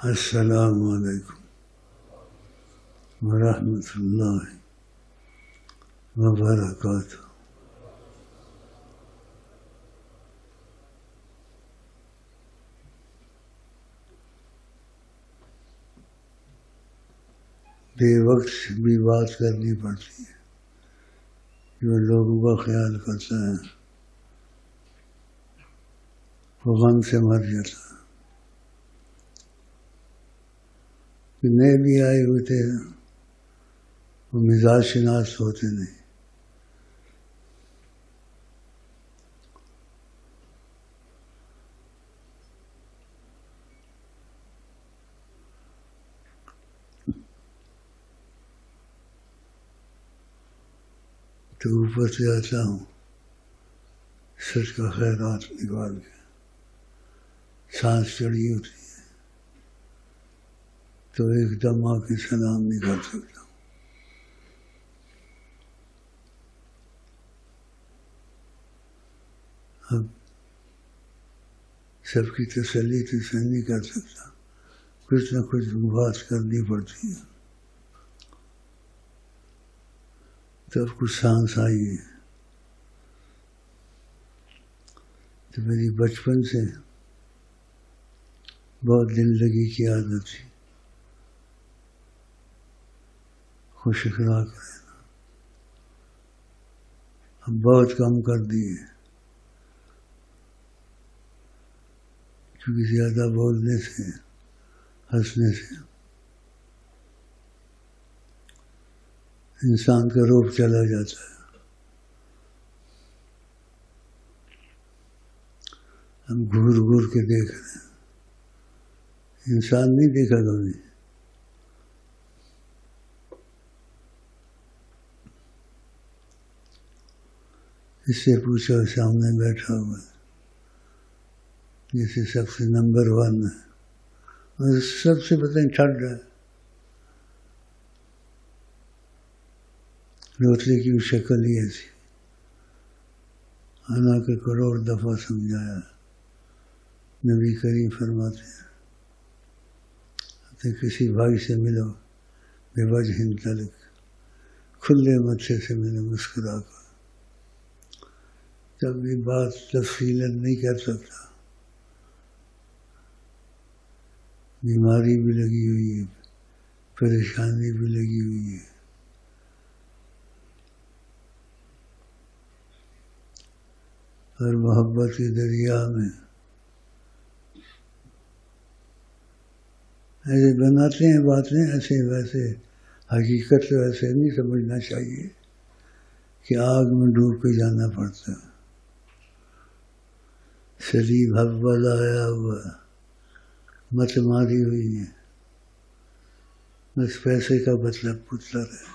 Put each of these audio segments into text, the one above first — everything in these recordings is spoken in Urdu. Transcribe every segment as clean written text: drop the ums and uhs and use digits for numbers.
السلام علیکم ورحمۃ اللہ وبرکاتہ۔ بے وقت بھی بات کرنی پڑتی ہے، جو لوگوں کا خیال کرتا ہے وہ غم سے مر جاتا ہے۔ کہ نئے بھی آئے ہوتے ہیں وہ مزاج شناس ہوتے نہیں۔ تو اوپر سے آتا ہوں سچ کا خیرات نکال کے، سانس چڑھی ہوتی ہے تو ایک دم آ کے سلام نہیں کر سکتا۔ اب سب کی تسلی تو سے نہیں کر سکتا، کچھ نہ کچھ بات کرنی پڑتی ہے۔ تب کچھ سانس آئی ہے۔ تو میری بچپن سے بہت دل لگی کی عادت تھی، خوش اخلاق رہنا۔ اب بہت کم کر دیے، کیونکہ زیادہ بولنے سے، ہنسنے سے انسان کا روپ چلا جاتا ہے۔ ہم گھور گھور کے دیکھ رہے ہیں، انسان نہیں دیکھا کبھی۔ اس سے پوچھو سامنے بیٹھا ہوا ہے، جیسے سب سے نمبر 1 ہے، اور سب سے پتہ ٹھڈ ہے، لوترے کی شکل ہی ایسی، انا کے کروڑ دفعہ سمجھایا۔ نبی کریم فرماتے ہیں کہ کسی بھائی سے ملو بے وجہ طلق، کھلے ماتھے سے ملو مسکرا کر۔ جب بھی بات تفصیلاً نہیں کر سکتا، بیماری بھی لگی ہوئی ہے، پریشانی بھی لگی ہوئی ہے، اور محبت کے دریا میں ایسے بناتے ہیں باتیں، ایسے ویسے حقیقت تو ایسے نہیں سمجھنا چاہیے کہ آگ میں ڈوب کے جانا پڑتا ہے۔ سلیب حول آیا ہوا مت ماری ہوئی ہے، بس پیسے کا مطلب پتلر ہے،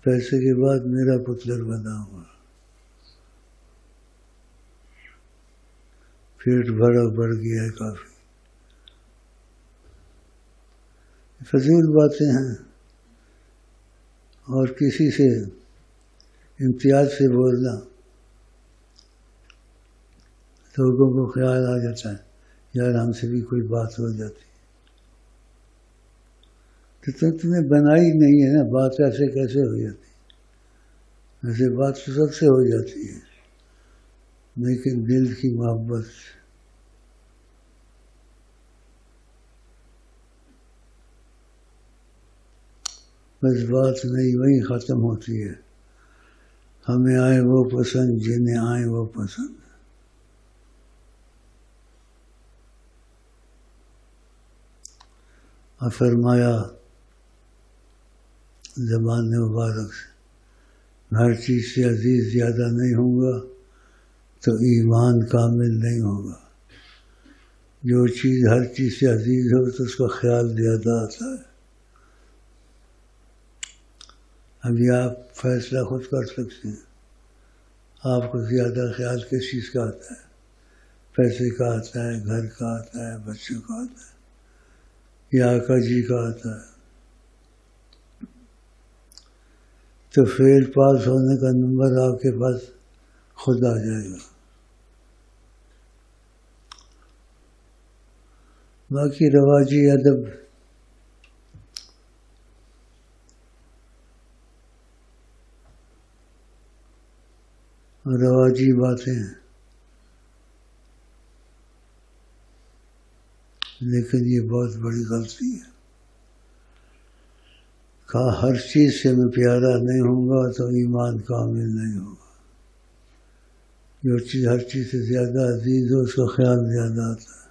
پیسے کے بعد میرا پتلر بنا ہوا، پیٹ بڑا بڑھ گیا ہے کافی۔ فضول باتیں ہیں، اور کسی سے امتیاز سے بولنا لوگوں کو خیال آ جاتا ہے یار ہم سے بھی کوئی بات ہو جاتی، تو تم نے بنائی نہیں ہے نا، بات ایسے کیسے ہو جاتی؟ ویسے بات تو سب سے ہو جاتی ہے، لیکن دل کی محبت بس بات نہیں وہیں ختم ہوتی ہے۔ ہمیں آئے وہ پسند جنہیں آئے وہ پسند۔ اور فرمایا زبان مبارک سے، ہر چیز سے عزیز زیادہ نہیں ہوں گا تو ایمان کامل نہیں ہوگا۔ جو چیز ہر چیز سے عزیز ہو تو اس کا خیال زیادہ آتا ہے۔ ابھی آپ فیصلہ خود کر سکتے ہیں، آپ کو زیادہ خیال کس چیز کا آتا ہے؟ پیسے کا آتا ہے، گھر کا آتا ہے، بچوں کا آتا ہے، یا آقا جی کا آتا ہے؟ تو فیل پاس ہونے کا نمبر آپ کے پاس خود آ جائے گا۔ باقی رواجی ادب رواجی باتیں، لیکن یہ بہت بڑی غلطی ہے۔ کہا ہر چیز سے میں پیارا نہیں ہوں گا تو ایمان کامل نہیں ہوگا۔ جو چیز ہر چیز سے زیادہ عزیز ہو اس کا خیال زیادہ آتا ہے۔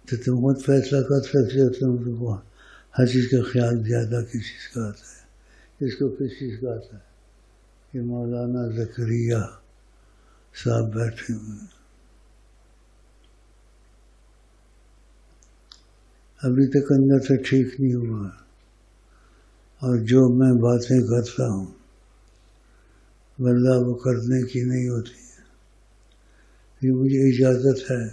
تو تم خود فیصلہ کر سکتے ہو، تم کو ہر چیز کا خیال زیادہ کس چیز کا آتا ہے۔ اس کو کس چیز کا آتا ہے؟ کہ مولانا زکریا صاحب بیٹھے ہوئے ہیں، ابھی تک اندر سے ٹھیک نہیں ہوا، اور جو میں باتیں کرتا ہوں واللہ وہ کرنے کی نہیں ہوتی ہے، یہ مجھے اجازت ہے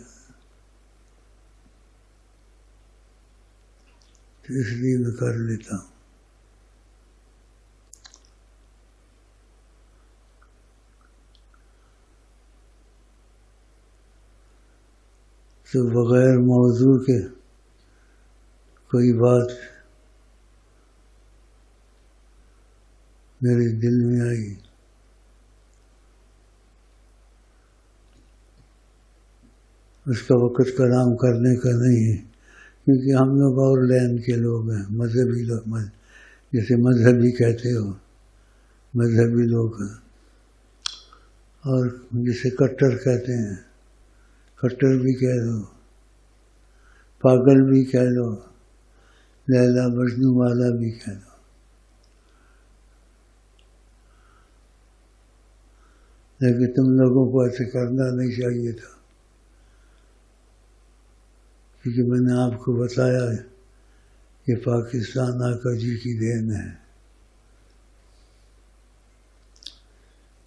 تو اس لیے میں کر لیتا ہوں۔ تو بغیر موضوع کے کوئی بات میرے دل میں آئی، اس کا وقت کلام کرنے کا نہیں ہے، کیونکہ ہم لوگ اور لین کے لوگ ہیں، مذہبی لوگ، جیسے مذہبی کہتے ہو، مذہبی لوگ ہیں، اور جسے کٹر کہتے ہیں، کٹر بھی کہہ دو، پاگل بھی کہہ دو، لیلا مجنوں والا بھی کہہ دو۔ لیکن تم لوگوں کو ایسے کرنا نہیں چاہیے تھا، کیونکہ میں نے آپ کو بتایا ہے کہ پاکستان آقا جی کی دین ہے،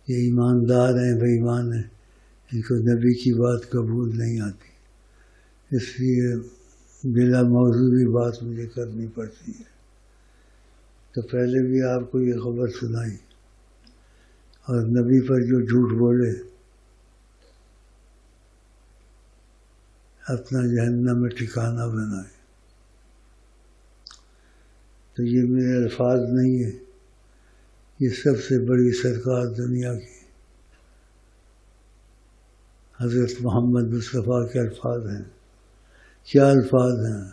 یہ ایماندار ہیں، بے ایمان ہیں، ان کو نبی کی بات قبول نہیں آتی، اس لیے بلا موضوعی بات مجھے کرنی پڑتی ہے۔ تو پہلے بھی آپ کو یہ خبر سنائی، اور نبی پر جو جھوٹ بولے اپنا جہنم میں ٹھکانہ بنائے۔ تو یہ میرے الفاظ نہیں ہے، یہ سب سے بڑی سرکار دنیا کی حضرت محمد مصطفیٰ کے الفاظ ہیں۔ کیا الفاظ ہیں؟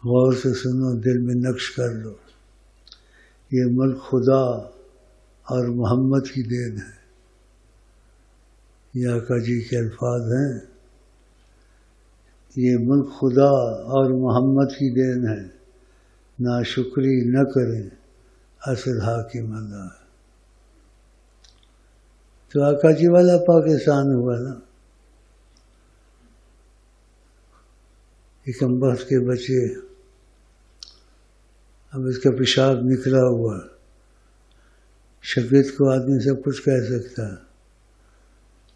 غور سے سنو، دل میں نقش کر لو۔ یہ ملک خدا اور محمد کی دین ہے، یہ آقا جی کے الفاظ ہیں۔ یہ ملک خدا اور محمد کی دین ہے، ناشکری نہ کریں اصل حاکم اللہ ہے۔ تو آقا جی والا پاکستان ہوا نا، ایک بخت کے بچے، اب اس کا پیشاب نکلا ہوا، شاگرد کو آدمی سب کچھ کہہ سکتا ہے،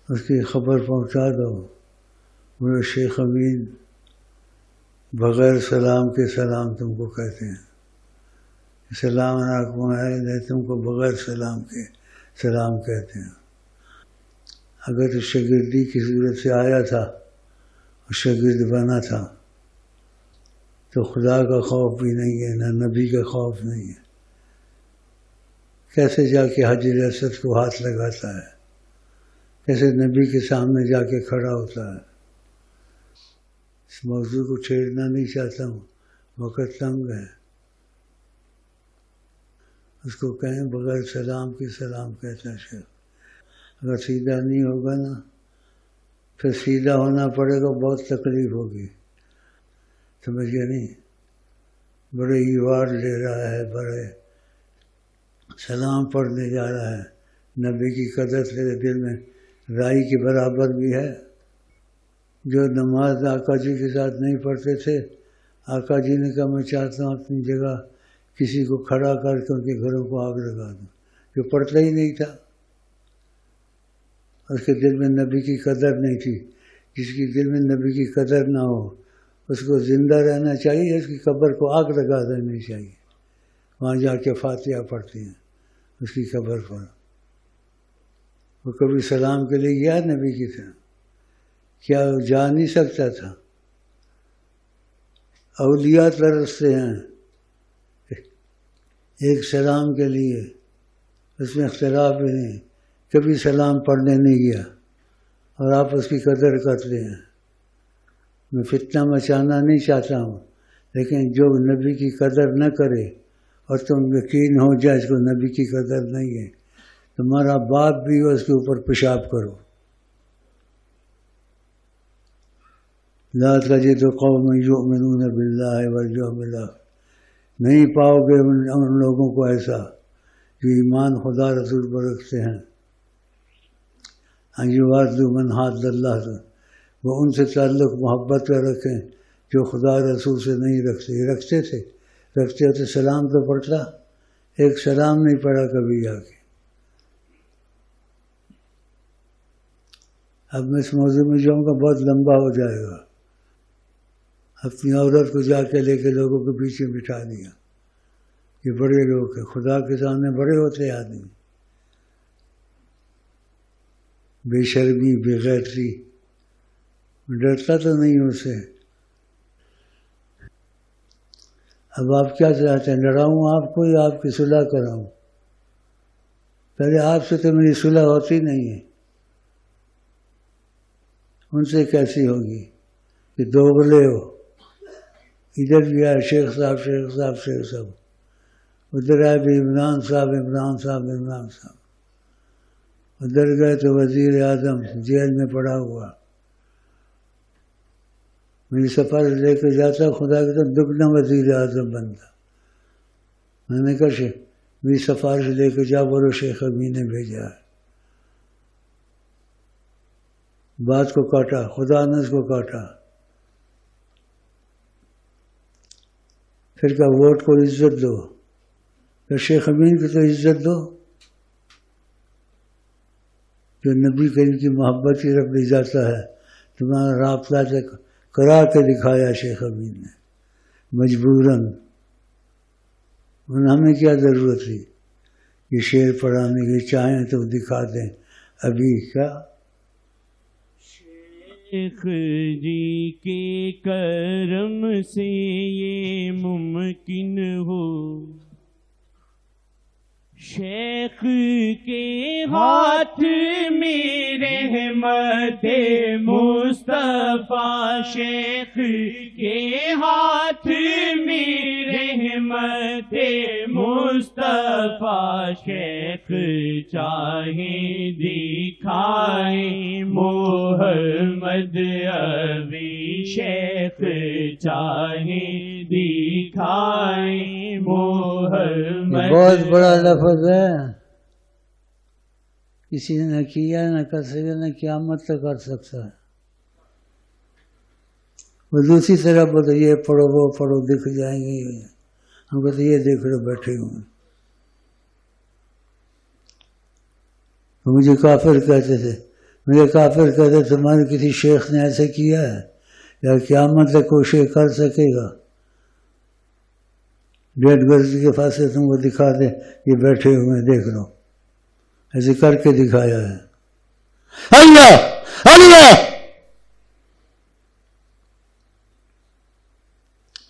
اس کی خبر پہنچا دو، میرے شیخ امین بغیر سلام کے سلام تم کو کہتے ہیں، سلام علیکم ہے، تم کو بغیر سلام کے سلام کہتے ہیں۔ اگر تو شاگردی کی صورت سے آیا تھا اور شاگرد بنا تھا تو خدا کا خوف بھی نہیں ہے، نہ نبی کا خوف نہیں ہے، کیسے جا کے حجر اسود کو ہاتھ لگاتا ہے، کیسے نبی کے سامنے جا کے کھڑا ہوتا ہے۔ اس موضوع کو چھیڑنا نہیں چاہتا ہوں، وقت تنگ ہے۔ اس کو کہیں بغیر سلام کے سلام کہتا ہے شیخ۔ اگر سیدھا نہیں ہوگا نا، پھر سیدھا ہونا پڑے گا، بہت تکلیف ہوگی، سمجھے نہیں؟ بڑے ایوارڈ لے رہا ہے، بڑے سلام پڑھنے جا رہا ہے، نبی کی قدر تیرے دل میں رائی کے برابر بھی ہے۔ جو نماز آقا جی کے ساتھ نہیں پڑھتے تھے، آقا جی نے کہا میں چاہتا ہوں اپنی جگہ کسی کو کھڑا کر کے ان کے گھروں کو آگ لگا دوں، جو پڑھتا ہی نہیں تھا، اس کے دل میں نبی کی قدر نہیں تھی۔ جس کی دل میں نبی کی قدر نہ ہو اس کو زندہ رہنا چاہیے، اس کی قبر کو آگ لگا دینی چاہیے، وہاں جا کے فاتحہ پڑھتے ہیں اس کی قبر پر۔ وہ کبھی سلام کے لیے گیا نبی کی طرح؟ کیا جا نہیں سکتا تھا؟ اولیاء ترستے ہیں ایک سلام کے لیے، اس میں اختلاف بھی نہیں، کبھی سلام پڑھنے نہیں گیا اور آپ اس کی قدر کرتے ہیں۔ میں فتنہ مچانا نہیں چاہتا ہوں، لیکن جو نبی کی قدر نہ کرے اور تم یقین ہو جائے اس کو نبی کی قدر نہیں ہے، تمہارا باپ بھی ہو اس کے اوپر پیشاب کرو۔ لا تجد قوم یؤمنون باللہ والیوم الآخر، نہیں پاؤ گے ان لوگوں کو ایسا جو ایمان خدا رسول پر رکھتے ہیں۔ ان یوادوا من حاد اللہ، وہ ان سے تعلق محبت کا رکھیں جو خدا رسول سے نہیں رکھتے تھے، رکھتے ہوتے سلام تو پڑھتا، ایک سلام نہیں پڑھا کبھی جا کے۔ اب میں اس موضوع میں جاؤں گا بہت لمبا ہو جائے گا۔ اپنی عورت کو جا کے لے کے لوگوں کے پیچھے بٹھا دیا، یہ بڑے لوگ ہیں، خدا کے سامنے بڑے ہوتے آدمی، بے شرمی بے غیرتی، ڈرتا تو نہیں اس سے۔ اب آپ کیا چاہتے ہیں، لڑاؤں آپ کو یا آپ کی صلح کراؤں؟ پہلے آپ سے تو میری صلح ہوتی نہیں ہے، ان سے کیسی ہوگی کہ دوغلے ہو؟ ادھر بھی آئے شیخ صاحب ادھر آئے بھی عمران صاحب، ادھر گئے تو وزیر اعظم جیل میں پڑا ہوا۔ میری سفر لے کے جاتا خدا کے تو دگنا وزیر اعظم بنتا۔ میں نے کہا میری سفارش لے کے جا، بولو شیخ امین نے بھیجا ہے۔ بات کو کاٹا، خدا نے اس کو کاٹا۔ پھر کہا ووٹ کو عزت دو، پھر شیخ امین کو تو عزت دو جو نبی کریم کی محبت کی طرف لے جاتا ہے۔ تمہارا رابطہ کرا کے دکھایا شیخ امین نے مجبوراً۔ ہمیں کیا ضرورت تھی یہ شعر پڑھانے کی؟ چاہیں تو دکھا دیں ابھی کیا۔ شیخ جی کے کرم سے یہ ممکن ہو، شیخ کے ہاتھ میں رحمت مصطفیٰ، شیخ کے ہاتھ میں رحمت مصطفیٰ، شیخ چاہیں دکھائیں محمد ابھی، شیخ چاہیں دکھائیں محمد۔ بہت بڑا لفظ ہے، کسی نے نہ کیا نہ کر سکے نہ قیامت تک کر سکتا ہے۔ وہ دوسری طرح بولتے یہ پڑھو وہ پڑھو دکھ جائیں گے، ہم کہتے یہ دیکھ لو بیٹھے ہوئے۔ مجھے کافر کہتے تھے، مجھے کافر کہتے تمہارے کسی شیخ نے ایسے کیا ہے یا قیامت تک کوشش کر سکے گا؟ 1.5 گز کے فاصلے تم کو دکھا دے یہ بیٹھے ہوئے دیکھ لو، ایسے کر کے دکھایا ہے۔ اللہ اللہ،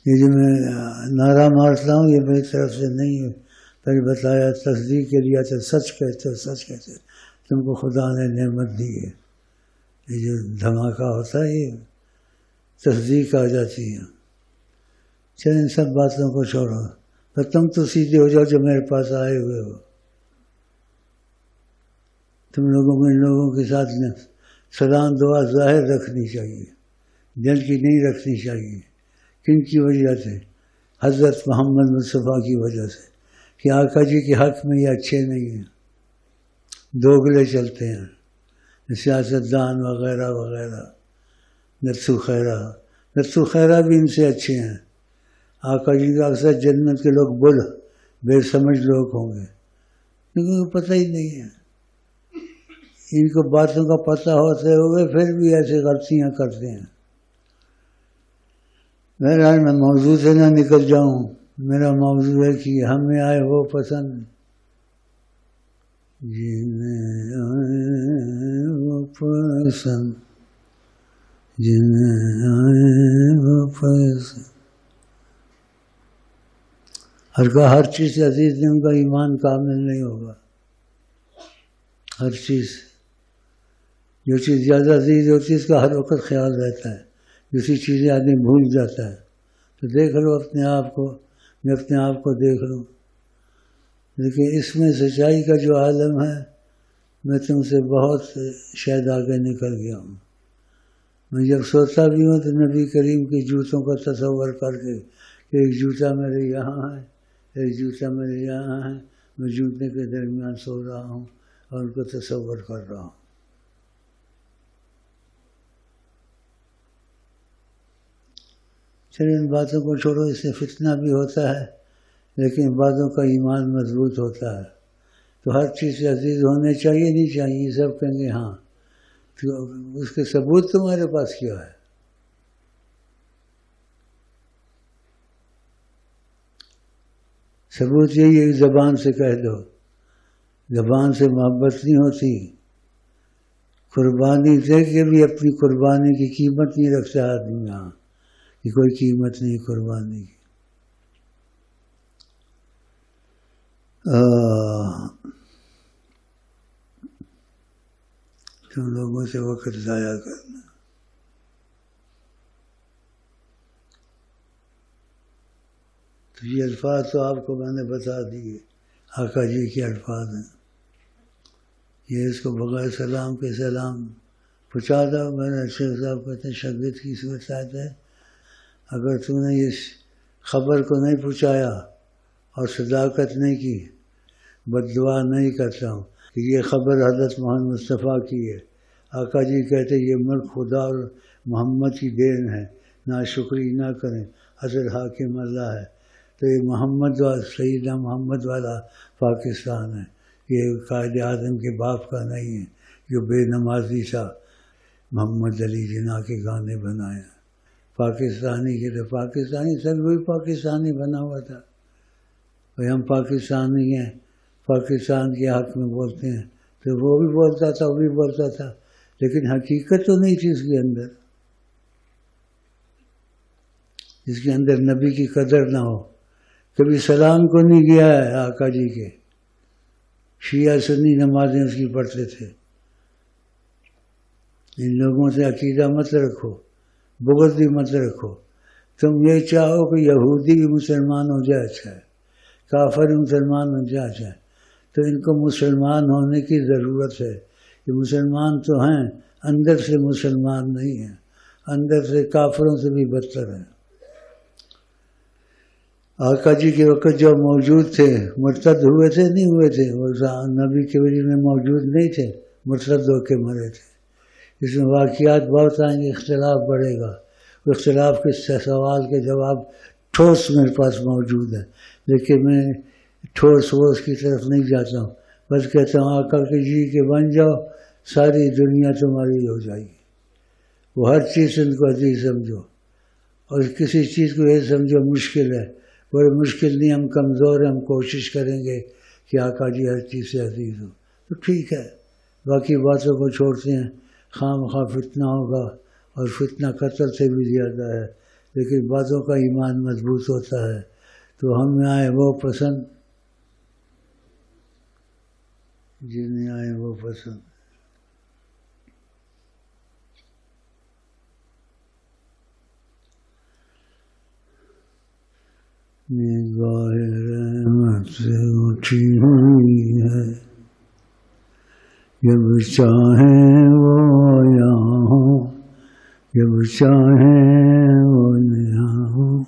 یہ جو میں نعرہ مارتا ہوں یہ میری طرف سے نہیں ہے، پہلے بتایا تصدیق کے لیے تو سچ کہتے تم کو خدا نے نعمت دی ہے۔ یہ جو دھماکہ ہوتا ہے یہ تصدیق آ جاتی ہے۔ چل ان سب باتوں کو چھوڑو، پر تم تو سیدھے ہو جاؤ جو میرے پاس آئے ہوئے ہو۔ تم لوگوں کو ان لوگوں کے ساتھ سلام دعا ظاہر رکھنی چاہیے، دل کی نہیں رکھنی چاہیے۔ کن کی وجہ سے؟ حضرت محمد مصطفیٰ کی وجہ سے، کہ آقا جی کے حق میں یہ اچھے نہیں ہیں، دوگلے چلتے ہیں، سیاستدان وغیرہ وغیرہ، نتسو خیرہ بھی ان سے اچھے ہیں۔ آقا جی کا اکثر جنت کے لوگ بے سمجھ لوگ ہوں گے، لیکن ان کو پتہ ہی نہیں ہے، ان کو باتوں کا پتہ ہوتے ہوئے پھر بھی ایسے غلطیاں کرتے ہیں۔ بہرحال میں موضوع سے نہ نکل جاؤں، میرا موضوع ہے کہ ہمیں آئے وہ پسند جنہیں آئے وہ پسند، جنہیں آئے وہ فیض. ہر چیز سے عزیز نہیں، ان کا ایمان کامل نہیں ہوگا. ہر چیز، جو چیز زیادہ عزیز ہوتی ہے اس کا ہر وقت خیال رہتا ہے، دوسری چیزیں آدمی بھول جاتا ہے. تو دیکھ لو اپنے آپ کو، میں اپنے آپ کو دیکھ لوں. لیکن اس میں سچائی کا جو عالم ہے، میں تم سے بہت شاید آگے نکل گیا ہوں. میں جب سوتا بھی ہوں تو نبی کریم کے جوتوں کا تصور کر کے کہ ایک جوتا میرے یہاں ہے، ایک جوتا میرے یہاں ہے، میں جوتے کے درمیان سو رہا ہوں اور ان کو تصور کر رہا ہوں. چلیے ان باتوں کو چھوڑو، اس سے فتنہ بھی ہوتا ہے لیکن بعضوں کا ایمان مضبوط ہوتا ہے. تو ہر چیز سے عزیز ہونے چاہیے نہیں چاہیے، سب کہیں گے ہاں. تو اس کے ثبوت تمہارے پاس کیا ہے؟ ثبوت یہی ہے کہ زبان سے کہہ دو. زبان سے محبت نہیں ہوتی. قربانی دے کے بھی اپنی قربانی کی قیمت نہیں رکھتا آدمی. یہاں کہ کوئی قیمت نہیں قربانی کی. تم لوگوں سے وقت ضائع کرنا. تو یہ الفاظ تو آپ کو میں نے بتا دیے، آقا جی کے الفاظ ہیں. یہ اس کو بغیر سلام کے سلام پہنچا دو. میں نے شیخ صاحب کہتے ہیں شدت کی صورت ہے، اگر تم نے اس خبر کو نہیں پہنچایا اور صداقت نہیں کی، بد دعا نہیں کرتا ہوں کہ یہ خبر حضرت محمد مصطفیٰ کی ہے. آقا جی کہتے یہ ملک خدا اور محمد کی دین ہے، ناشکری نہ کریں، اصل حاکم اللہ ہے. تو یہ محمد والا سیدنا محمد والا پاکستان ہے، یہ قائد اعظم کے باپ کا نہیں ہے جو بے نمازی تھا، محمد علی جناح کے گانے بنائے. پاکستانی کے تو پاکستانی سب وہی پاکستانی بنا ہوا تھا. بھائی ہم پاکستانی ہیں، پاکستان کے حق میں بولتے ہیں، تو وہ بھی بولتا تھا، وہ بھی بولتا تھا، لیکن حقیقت تو نہیں تھی اس کے اندر. جس کے اندر نبی کی قدر نہ ہو. کبھی سلام کو نہیں گیا ہے آقا جی کے. شیعہ سنی نمازیں اس کی پڑھتے تھے. ان لوگوں سے عقیدہ مت رکھو، بغض بھی مت رکھو. تم یہ چاہو کہ یہودی بھی مسلمان ہو جائے اچھا ہے، کافر بھی مسلمان ہو جائے اچھا ہے. تو ان کو مسلمان ہونے کی ضرورت ہے. یہ مسلمان تو ہیں، اندر سے مسلمان نہیں ہیں، اندر سے کافروں سے بھی بدتر ہیں. آقا جی کے وقت جو موجود تھے مرتد ہوئے تھے نہیں ہوئے تھے، وہ نبی کے وجہ میں موجود نہیں تھے، مرتد ہو کے مرے تھے. اس میں واقعات بہت آئیں گے، اختلاف بڑھے گا. اختلاف کے سوال کے جواب ٹھوس میرے پاس موجود ہے، لیکن میں ٹھوس ووس کی طرف نہیں جاتا ہوں. بس کہتا ہوں آقا جی کے بن جاؤ، ساری دنیا تمہاری ہو جائے گی. وہ ہر چیز ان کو عزیز سمجھو، اور کسی چیز کو یہ سمجھو مشکل ہے. بڑے مشکل نہیں، ہم کمزور ہیں، ہم کوشش کریں گے کہ آقا جی ہر چیز سے عزیز ہو تو ٹھیک ہے. باقی باتوں کو چھوڑتے ہیں. خواہ مخواہ فتنہ ہوگا، اور فتنہ قتل سے بھی زیادہ ہے، لیکن بعضوں کا ایمان مضبوط ہوتا ہے. تو ہم آئے وہ پسند جنہیں آئے وہ پسند. نگاہ رحمت سے اٹھی ہوئی ہے، جب چاہیں وہ یہاں ہوں، جب چاہیں وہ یہاں ہوں.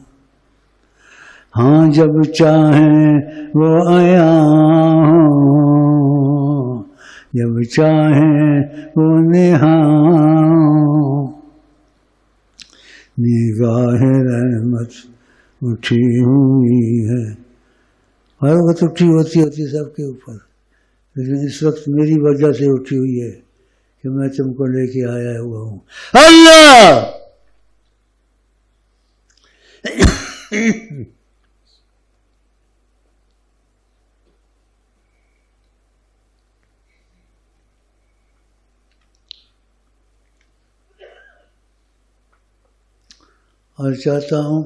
ہاں جب چاہیں وہ یہاں ہوں، جب چاہیں وہ یہاں ہوں. نگاہ رحمت اٹھی ہوئی ہے. ہر وقت اٹھی ہوتی سب کے اوپر، لیکن اس وقت میری وجہ سے اٹھی ہوئی ہے کہ میں تم کو لے کے آیا ہوا ہوں. اللہ اور چاہتا ہوں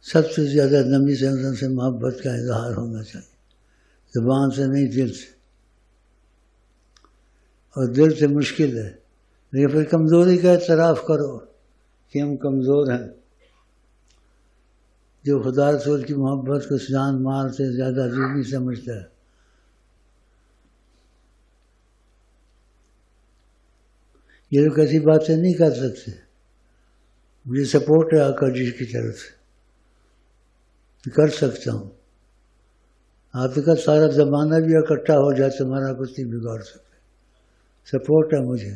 سب سے زیادہ نبی صلی اللہ علیہ وسلم سے محبت کا اظہار ہونا چاہیے، زبان سے نہیں، دل سے. اور دل سے مشکل ہے، لیکن پھر کمزوری کا اعتراف کرو کہ ہم کمزور ہیں. جو خدا رسول کی محبت کو جان مال سے زیادہ عزیز نہیں سمجھتا ہے، یہ لوگ ایسی باتیں نہیں کر سکتے. مجھے سپورٹ ہے آقا جی کی طرف سے، کر سکتا ہوں. آپ کا سارا زمانہ بھی اکٹھا ہو جائے تمہارا کچھ نہیں بگاڑ سکتے. سپورٹ ہے مجھے،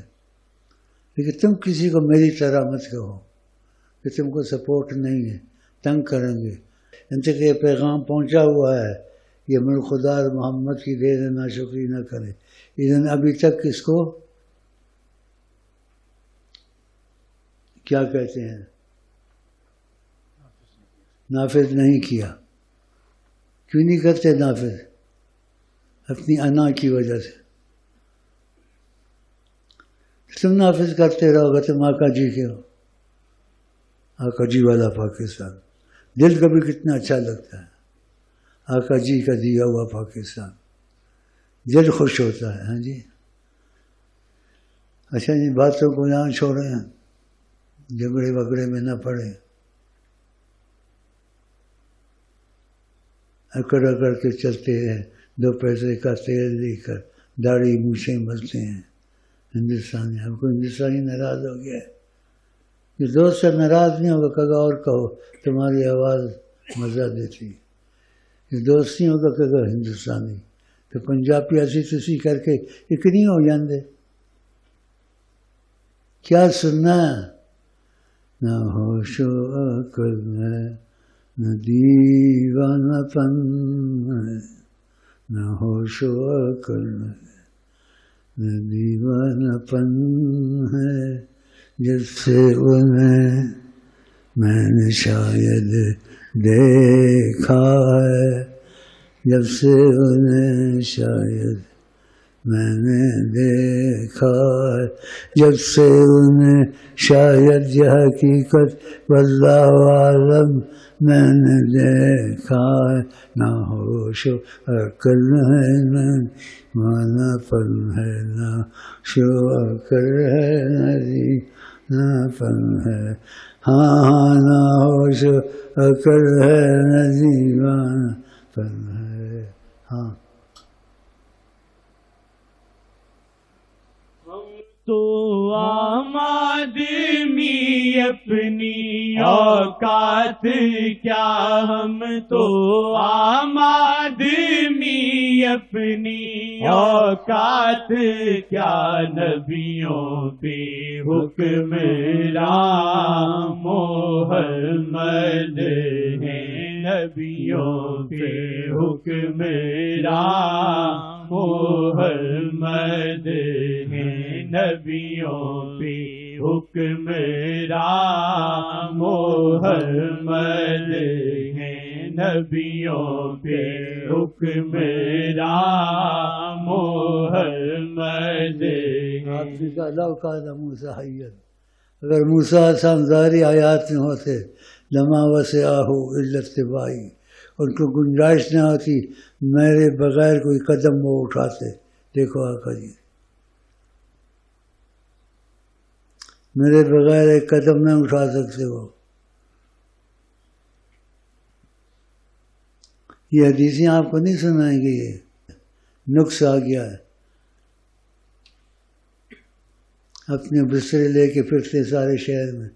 لیکن تم کسی کو میری طرح مت کہو کہ تم کو سپورٹ نہیں ہے، تنگ کریں گے. ان تک یہ پیغام پہنچا ہوا ہے، یہ ملک خدا اور محمد کی دیر ناشکری نہ کرے. لیکن ابھی تک اس کو کیا کہتے ہیں، نافذ نہیں کیا. کیوں نہیں کرتے نافذ؟ اپنی انا کی وجہ سے. تم نافذ کرتے رہو گے تم آقا جی کے ہو، آقا جی والا پاکستان. دل کا بھی کتنا اچھا لگتا ہے آقا جی کا دیا ہوا پاکستان، دل خوش ہوتا ہے. ہاں جی، اچھا ان باتوں کو یہاں چھوڑیں، جھگڑے وگڑے میں نہ پڑے. اکڑ اکڑ کے چلتے ہیں، 2 پیسے کا تیل لے کر داڑھی مونچھیں ملتے ہیں. ہندوستانی، ہم کو ہندوستانی ناراض ہو گیا ہے. یہ دوست سے ناراض نہیں ہوگا، کہا اور کہو تمہاری آواز مزہ دیتی. یہ دوست نہیں ہوگا کہا ہندوستانی. تو پنجابی ایسی تسی کر کے ایک نہیں ہو جاندے. کیا سننا ہے؟ نہ ہوش و عقل ہے، نہ دیوانہ پن ہے. نہ ہوش و عقل ہے، نہ دیوانہ پن ہے. جب سے انہیں میں نے شاید دیکھا ہے، جب سے انہیں شاید میں نے دیکھا ہے، جب سے انہیں شاید یہ حقیقت واللہ عالم میں نے دیکھا ہے. نہ ہوش و عقل ہے، نہ دیوانہ پن ہے. نہ ہوش و عقل ہے، نہ دیوانہ پن ہے. ہاں نہ ہوش و عقل ہے، نہ دیوانہ پن ہے. ہاں تو عام آدمی اپنی اوقات کیا، ہم تو عام آدمی اپنی اوقات کیا. نبیوں پہ حکمران محمد ہیں، نبیوں پہ حکمران محمد ہیں. نبیوں پہ حکمران محمد ہیں. نبیوں پہ حکمران محمد ہیں. لو کان موسیٰ حیا، اگر موسیٰ ظاہری آیات میں ہوتے لما وسعہ الا اتباعی، ان کو گنجائش نہ ہوتی میرے بغیر کوئی قدم وہ اٹھاتے. دیکھو آقا جی، میرے بغیر ایک قدم نہ اٹھا سکتے ہو. یہ حدیثیں آپ کو نہیں سنائیں گے، یہ نقص آ گیا ہے. اپنے بسترے لے کے پھرتے سارے شہر میں.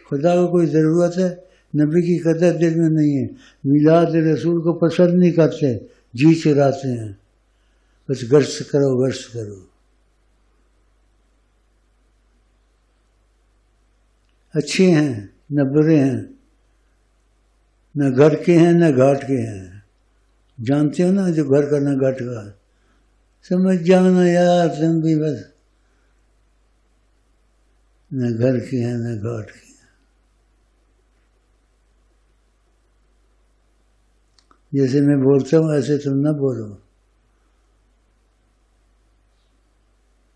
خدا کو کوئی ضرورت ہے؟ نبی کی قدر دل میں نہیں ہے. میلاد رسول کو پسند نہیں کرتے، جی چراتے ہیں. بس گشت کرو گشت کرو. اچھے ہیں نہ برے ہیں، نہ گھر کے ہیں نہ گھاٹ کے ہیں. جانتے ہو نا جو گھر کا نہ گھاٹ کا، سمجھ جانا یار تم بھی. بس نہ گھر کے ہیں نہ گھاٹ کے ہیں. جیسے میں بولتا ہوں ایسے تم نہ بولو.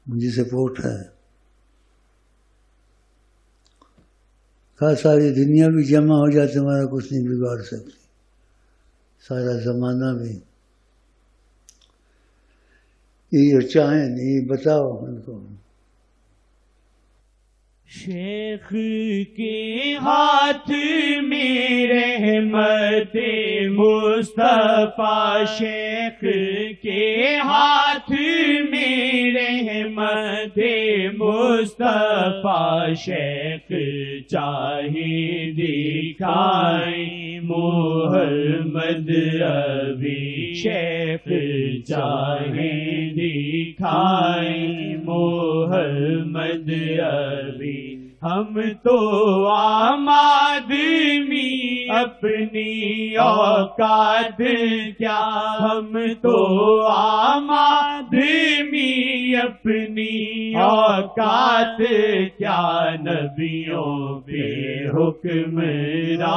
مجھے سپورٹ ہے. کہا ساری دنیا بھی جمع ہو جائے تمہارا کچھ نہیں بگاڑ سکتی، سارا زمانہ بھی. یہ چاہیں نہیں بتاؤ ان کو. شیخ کے ہاتھ میں رحمت مصطفیٰ، شیخ کے ہاتھ میں رحمت مصطفیٰ، شیخ چاہے دکھائیں محمد ابھی، شیخ چاہے دکھائیں محمد ابھی. ہم تو عام آدمی اپنی اوقات کیا، ہم تو عام آدمی اپنی اوقات کیا، نبیوں پہ حکمران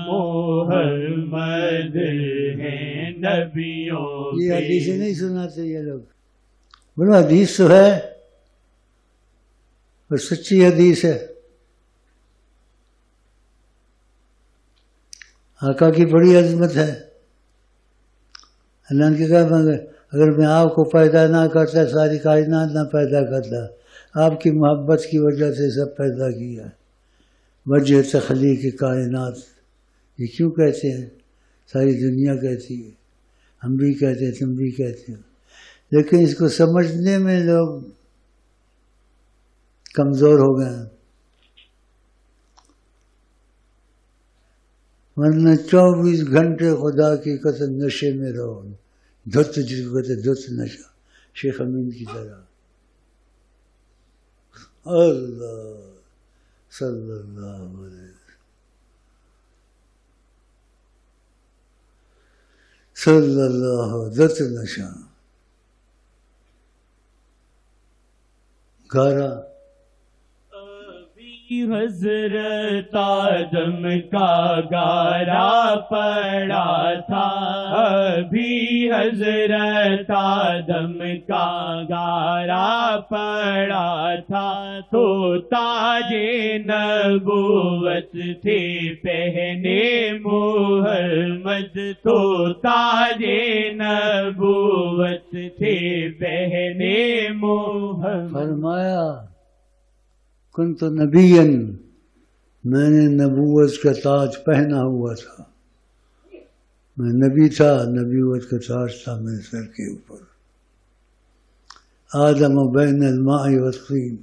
محمد ہیں، نبیوں پہ. یہ حدیث نہیں سناتے یہ لوگ. بولو حدیث تو ہے اور سچی حدیث ہے. آقا کی بڑی عظمت ہے. اللہ نے کہا اگر میں آپ کو پیدا نہ کرتا ساری کائنات نہ پیدا کرتا، آپ کی محبت کی وجہ سے سب پیدا کیا. وجہ تخلیق کائنات یہ کیوں کہتے ہیں؟ ساری دنیا کہتی ہے، ہم بھی کہتے ہیں، تم بھی کہتے ہو، لیکن اس کو سمجھنے میں لوگ کمزور ہو گئے ہیں. ورنہ 24 گھنٹے خدا کی قسم نشے میں رہو، دھت جس کو کہتے دھت نشہ، شیخ امین کی طرح. اللہ صلی اللہ علیہ صلی اللہ دھت نشہ گارا. حضرت آدم کا گارا پڑا تھا، ابھی حضرت آدم کا گارا پڑا تھا، تو تاج نبوت تھے پہنے محمد، تو تاج نبوت تھے پہنے محمد. فرمایا کنت نبیا، میں نے نبوت کا تاج پہنا ہوا تھا، میں نبی تھا، نبوت کا تاج تھا میرے سر کے اوپر. آدم بین الماء والطین،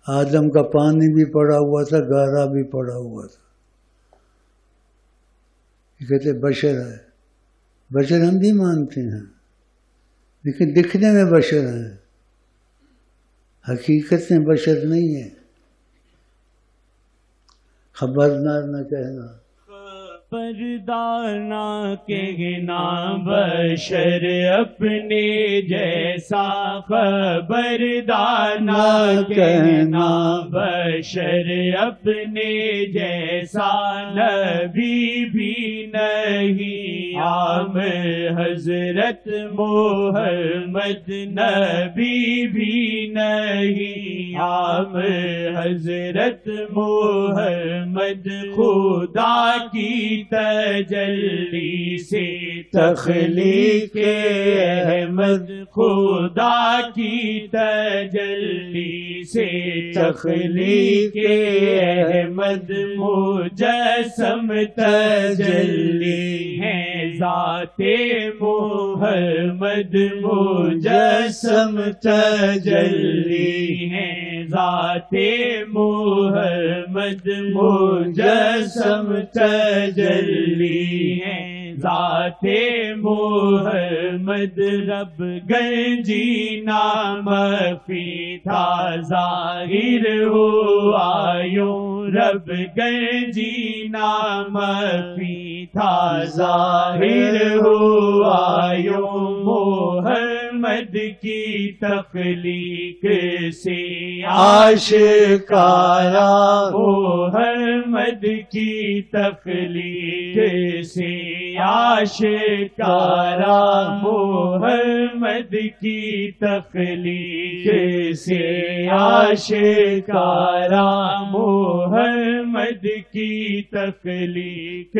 آدم کا پانی بھی پڑا ہوا تھا، گارا بھی پڑا ہوا تھا. یہ کہتے بشر ہے. بشر ہم بھی مانتے ہیں لیکن دکھنے میں بشر ہیں، حقیقت میں بشر نہیں ہے. خبردار نہ کہنا، خبردار نہ کہنا بشر اپنے جیسا، خبردار نہ کہنا بشر اپنے جیسا، نبی بھی نہیں عام حضرت محمد، نبی بھی نہیں عام حضرت محمد. خدا کی تجلی سے تخلیق احمد، خدا کی تجلی سے تخلیق احمد، مجسم تجلی ہے ذات محمد، مجسم تجلی ہے ذات محمد، مجسم تجلی ہے ذات محمد. رب گنجی نام فی تھا ظاہر ہوا یوں، رب گنجی نام فی تھا ظاہر ہوا یوں، محمد احمد کی تخلیق سے آشکارا، محمد کی تخلیق سے آشکارا، محمد کی تخلیق سے آشکارا، محمد کی تخلیق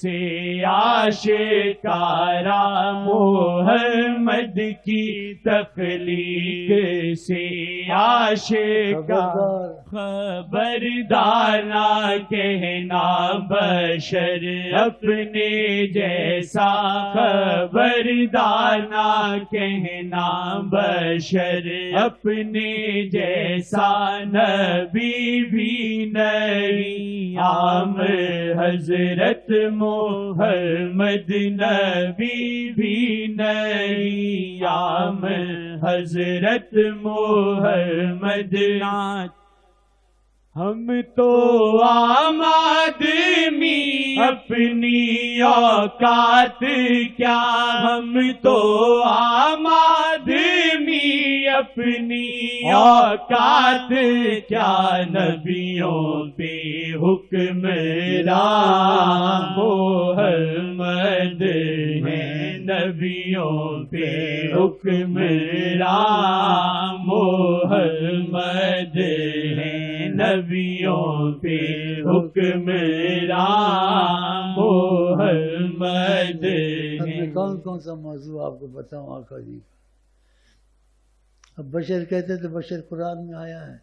سے آشکارا، محمد کی تخلیق سے آشکارا۔ خبردار نہ کہنا بشر اپنے جیسا، خبردار نہ کہنا بشر اپنے جیسا، نبی بھی نہیں عام حضرت محمد، نبی بھی نہیں عام حضرت محمد۔ ہم تو عام آدمی اپنی اوقات کیا، ہم تو عام آدمی اپنی اوقات کیا، نبیوں پہ حکمران محمد ہیں، نبیوں پہ حکمران محمد ہیں، نبیوں پہ حکمران محمد ہیں۔ کون کون سا موضوع آپ کو بتاؤں آقا جی کا؟ اب بشر کہتے تو بشر قرآن میں آیا ہے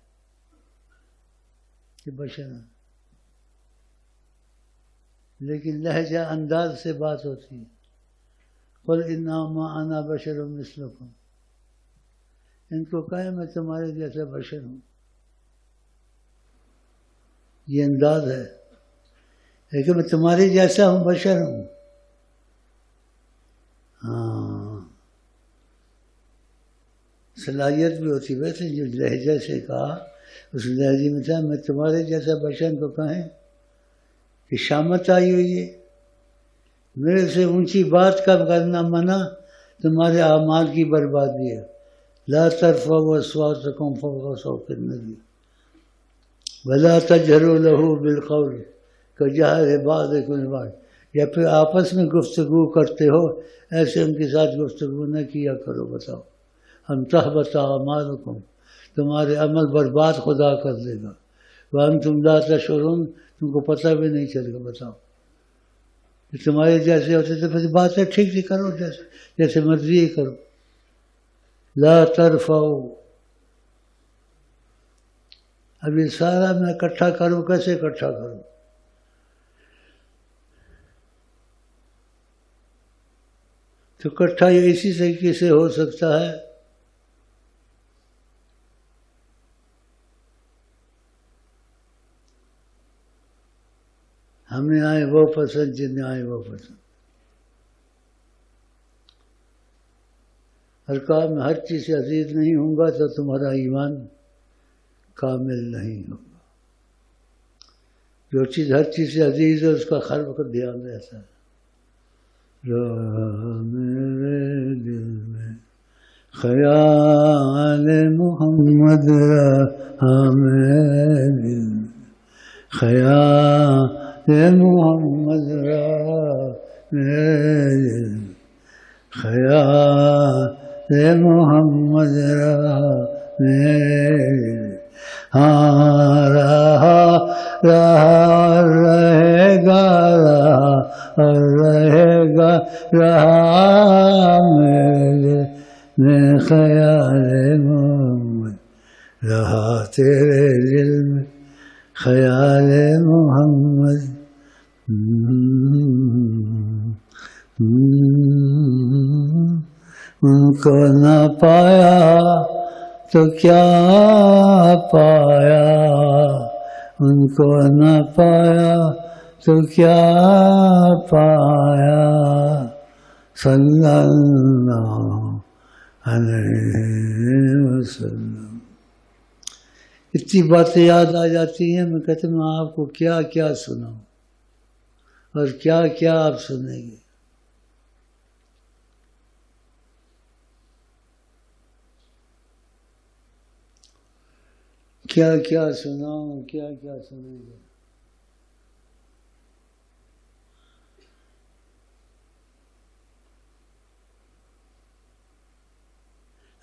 کہ بشر، لیکن لہجہ انداز سے بات ہوتی ہے۔ قل انما انا بشر مثلکم، ان کو کہے میں تمہارے جیسا بشر ہوں، یہ انداز ہے، لیکن میں تمہارے جیسا ہوں، بشر ہوں۔ ہاں، صلاحیت بھی ہوتی، ویسے جو لہجے سے کہا اس لہجے میں تھا میں تمہارے جیسا بشر کو کہیں کہ شامت آئی ہوئی ہے، میرے سے اونچی بات کا کرنا منع تمہارے اعمال کی بربادی ہے۔ لا ترفعوا اصواتکم فوق صوت النبی ولا تجهروا له بالقول كجهر بعضكم لبعض، یا پھر آپس میں گفتگو کرتے ہو ایسے ان کے ساتھ گفتگو نہ کیا کرو۔ بتاؤ ان تحبط اعمالکم، تمہارے عمل برباد خدا کر دے گا، وانتم لا تشعرون، تم کو پتہ بھی نہیں چلے گا۔ بتاؤ تمہارے جیسے ہوتے تو پھر باتیں ٹھیک سے کرو، جیسے مرضی ہی کرو۔ لا ترفعوا، اب یہ سارا میں اکٹھا کروں، کیسے اکٹھا کروں؟ تو اکٹھا یہ اسی طریقے سے ہو سکتا ہے ہمیں آئے وہ پسند جنہیں آئے وہ پسند۔ ہر کام میں ہر چیز سے عزیز نہیں ہوں گا تو تمہارا ایمان کامل نہیں ہوگا۔ جو چیز ہر چیز سے عزیز ہے اس کا خلق کا دھیان رہتا ہے۔ میرے دل میں خیال محمد رہا، میرے دل میں خیال محمد رہا، میرے دل میں خیال محمد رہا، میرے دل ہاں رہا رہے گا، رہے گا رہا میرے میں خیال محمد رہا، تیرے دل میں خیال محمد۔ ان کو نہ پایا تو کیا پایا، ان کو نہ پایا تو کیا پایا، صلی اللہ علیہ وسلم۔ اتنی باتیں یاد آ جاتی ہیں، میں کہتا ہوں میں آپ کو کیا کیا سناؤں اور کیا کیا آپ سنیں گے۔ کیا کیا سناؤں، کیا کیا سنیں گے.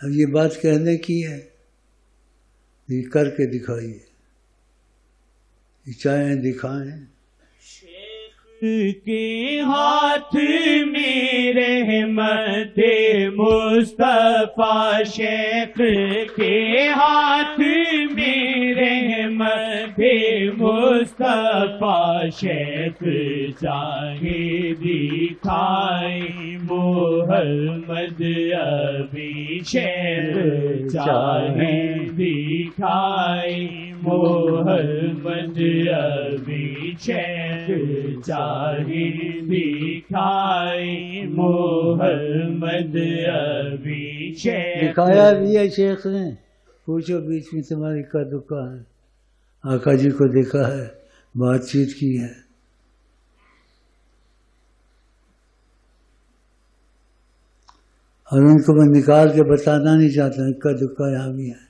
اب یہ بات کہنے کی ہے، یہ کر کے دکھائیے، یہ چاہیں دکھائیں. کے ہاتھ میں رحمت مصطفیٰ، شیخ کے ہاتھ میں رحمت مصطفیٰ، شیخ چاہے دکھائیں محمد ابھی، شیخ چاہے دکھائیں محمد ابھی، شیخ چاہے دکھائیں محمد ابھی، شیخ. دکھایا بھی ہے شیخ نے، پوچھو بیچ میں تمہاری کا دکا ہے. آقا جی کو دیکھا ہے، بات چیت کی ہے. اور ان کو میں نکال کے بتانا نہیں چاہتا، اکا دکا یہاں بھی ہے،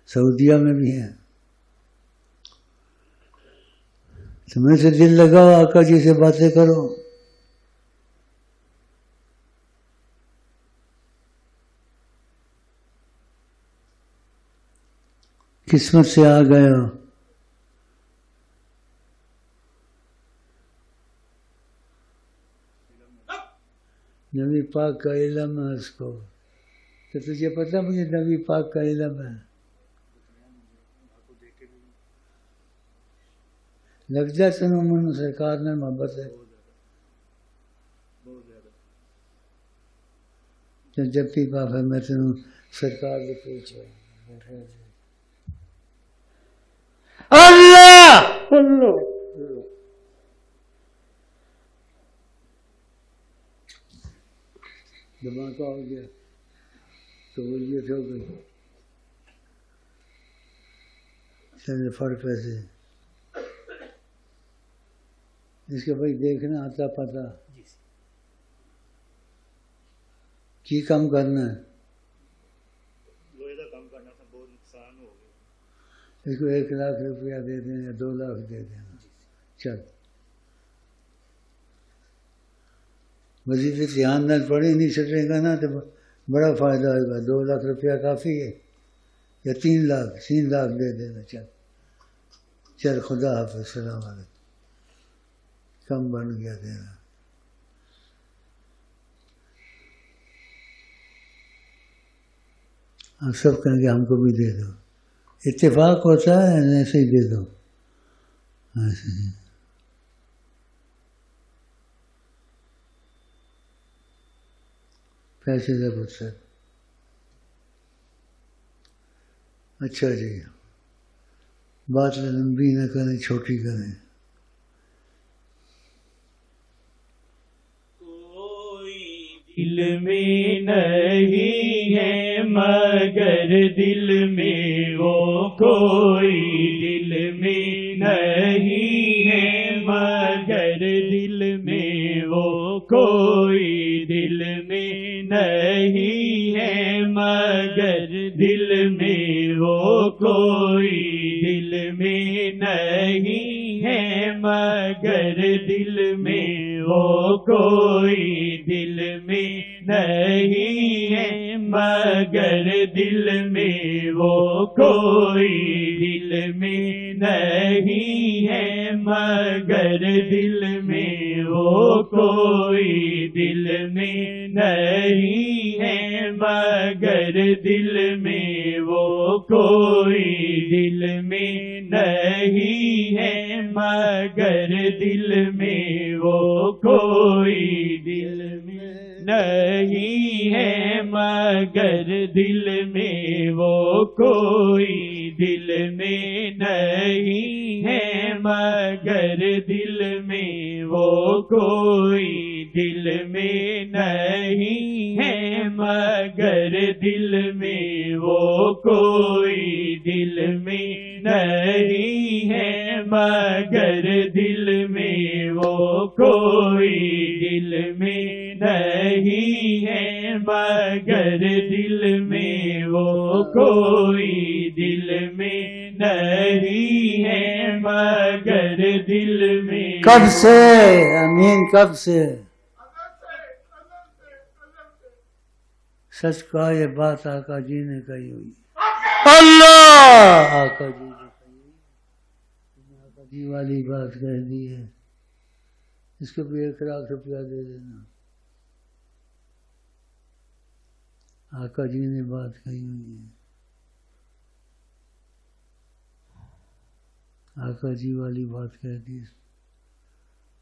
سعودیہ میں بھی ہے. تمہیں سے دل لگاؤ، آقا جی سے باتیں کرو. قسمت سے آ گئے ہو. نبی پاک کا علم ہے اس کو، تو تجھے پتہ مجھے نبی پاک کا علم ہے. لگ جا تنوں من سرکار نے محبت ہے. جب بھی باپ ہے میں تنوں سرکار نے پوچھا اللہ دھماکہ ہو گیا، قبولیت ہو گئی. چلے فرق ایسے اس کے بھائی دیکھنا آتا پتا کی کام کرنا ہے. اس کو 1 لاکھ روپیہ دے دیں یا 2 لاکھ دے دینا. چل وظیفے دھیان نہ پڑے نہیں سکے گا نا تو بڑا فائدہ ہوگا. 2 لاکھ روپیہ کافی ہے یا 3 لاکھ دے دینا. چل خدا حافظ، السلام علیکم. کم بن گیا دینا. ہم سب کہیں گے ہم کو بھی دے دو. اتفاق ہوتا ہے ایسے ہی دے دو. ایسے ہی پیسے سے کچھ سر. اچھا جی، بات لمبی نہ کریں، چھوٹی کریں. دل میں نہیں ہے مگر دل میں وہ کوئی، دل میں نہیں ہے مگر دل میں وہ کوئی، دل میں نہیں ہے مگر دل میں وہ کوئی، دل میں نہیں ہے مگر دل میں وہ کوئی، دل میں نہیں ہے مگر دل میں وہ کوئی، دل میں نہیں ہے مگر دل میں وہ کوئی، دل میں نہیں ہے مگر دل میں وہ کوئی، دل میں نہیں ہے مگر دل میں وہ کوئی، دل میں نہیں ہے مگر دل میں وہ کوئی، دل میں نہیں ہے مگر دل میں وہ کوئی، دل میں نہیں ہے مگر دل میں وہ کوئی، دل میں نہیں ہے مگر دل میں وہ کوئی، دل میں نہیں ہے مگر دل میں وہ کوئی دل میں نہیں ہے مگر دل میں کب سے امین کب سے سچ کا یہ بات آقا جی نے کہی ہوئی اللہ آقا جی نے کہی ہوئی آقا جی والی بات کہہ دی ہے اس کو بھی 1 لاکھ روپیہ دے دینا آقا جی نے بات کہی ہوئی ہے آقا جی والی بات کہہ دی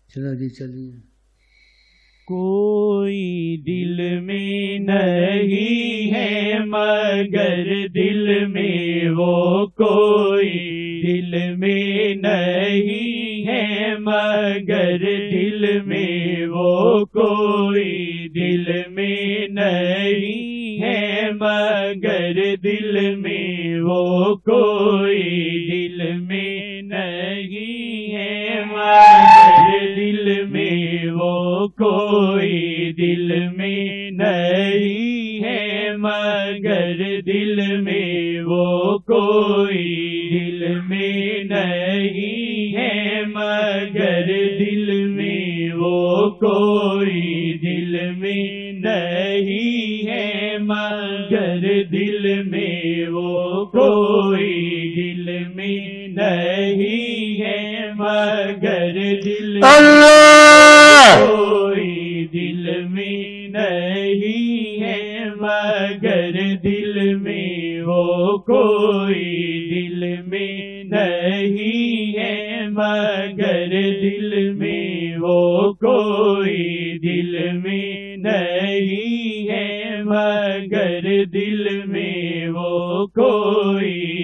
چلو جی چلیے کوئی دل میں نہیں ہے مگر دل میں وہ کوئی دل میں نہیں ہے مگر دل میں وہ کوئی دل میں نہیں ہے مگر دل میں وہ کوئی دل میں نہیں ہے مگر دل میں وہ کوئی دل میں نہیں ہے مگر دل میں وہ کوئی دل میں نہیں ہے مگر دل میں وہ کوئی دل میں نہیں ہے مگر دل میں وہ کوئی دل میں نہیں ہے مگر دل اللہ کوئی دل میں نہیں ہے مگر دل میں وہ کوئی دل میں نہیں ہے مگر دل میں وہ کوئی دل میں نہیں ہے مگر دل میں وہ کوئی